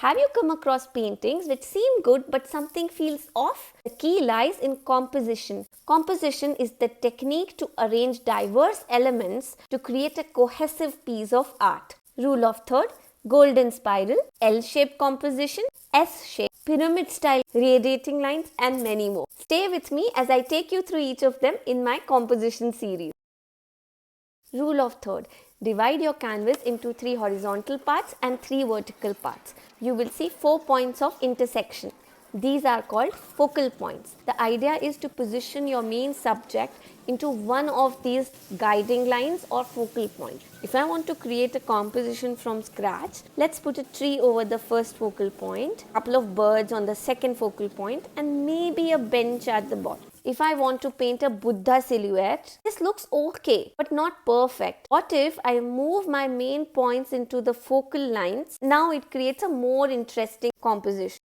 Have you come across paintings which seem good but something feels off? The key lies in composition. Composition is the technique to arrange diverse elements to create a cohesive piece of art. Rule of third, golden spiral, L-shaped composition, S-shape, pyramid style radiating lines, and many more. Stay with me as I take you through each of them in my composition series. Rule of third. Divide your canvas into 3 horizontal parts and 3 vertical parts. You will see 4 points of intersection. These are called focal points. The idea is to position your main subject into one of these guiding lines or focal points. If I want to create a composition from scratch, let's put a tree over the first focal point, a couple of birds on the second focal point, and maybe a bench at the bottom. If I want to paint a Buddha silhouette, this looks okay, but not perfect. What if I move my main points into the focal lines? Now it creates a more interesting composition.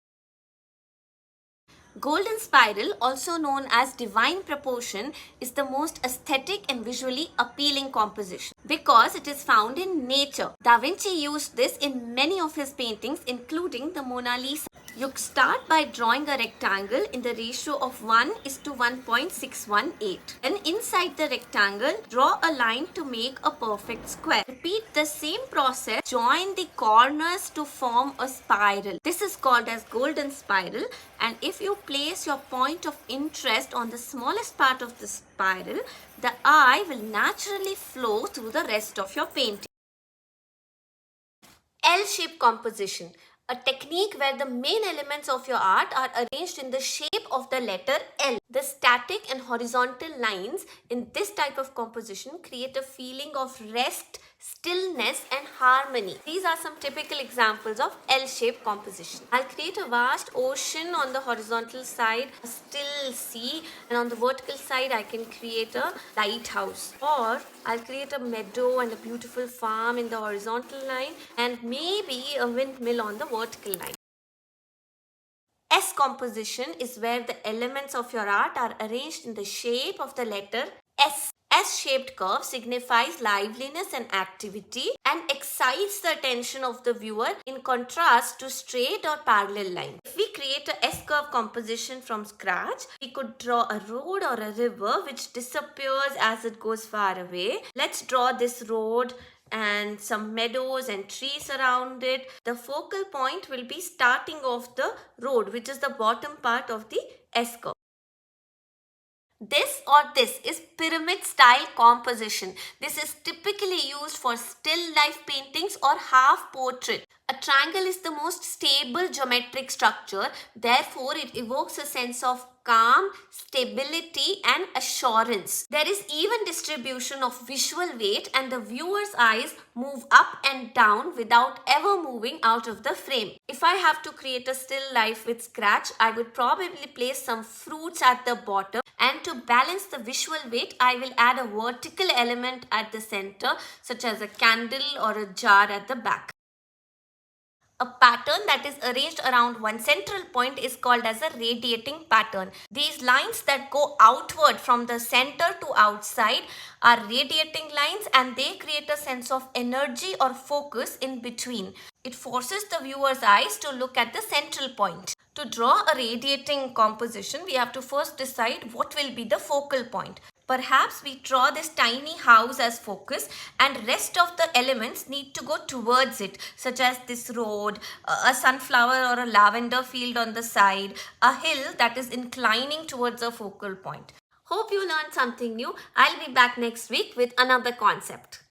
Golden spiral, also known as divine proportion, is the most aesthetic and visually appealing composition because it is found in nature. Da Vinci used this in many of his paintings, including the Mona Lisa. You start by drawing a rectangle in the ratio of 1:1.618. Then inside the rectangle, draw a line to make a perfect square. Repeat the same process. Join the corners to form a spiral. This is called as golden spiral, and if you place your point of interest on the smallest part of the spiral, the eye will naturally flow through the rest of your painting. L-shaped composition. A technique where the main elements of your art are arranged in the shape of the letter L. The static and horizontal lines in this type of composition create a feeling of rest, stillness, and harmony. These are some typical examples of L-shaped composition. I'll create a vast ocean on the horizontal side, a still sea, and on the vertical side I can create a lighthouse. Or I'll create a meadow and a beautiful farm in the horizontal line, and maybe a windmill on the vertical line. S composition is where the elements of your art are arranged in the shape of the letter S. S-shaped curve signifies liveliness and activity and excites the attention of the viewer in contrast to straight or parallel lines. If we create a S-curve composition from scratch, we could draw a road or a river which disappears as it goes far away. Let's draw this road and some meadows and trees around it. The focal point will be starting off the road, which is the bottom part of the S-curve. This is pyramid style composition. This is typically used for still life paintings or half portrait. A triangle is the most stable geometric structure. Therefore, it evokes a sense of calm, stability, and assurance. There is even distribution of visual weight, and the viewer's eyes move up and down without ever moving out of the frame. If I have to create a still life with scratch, I would probably place some fruits at the bottom, and to balance the visual weight, I will add a vertical element at the center, such as a candle or a jar at the back. A pattern that is arranged around one central point is called as a radiating pattern. These lines that go outward from the center to outside are radiating lines, and they create a sense of energy or focus in between. It forces the viewer's eyes to look at the central point. To draw a radiating composition, we have to first decide what will be the focal point. Perhaps we draw this tiny house as focus, and rest of the elements need to go towards it, such as this road, a sunflower or a lavender field on the side, a hill that is inclining towards a focal point. Hope you learned something new. I'll be back next week with another concept.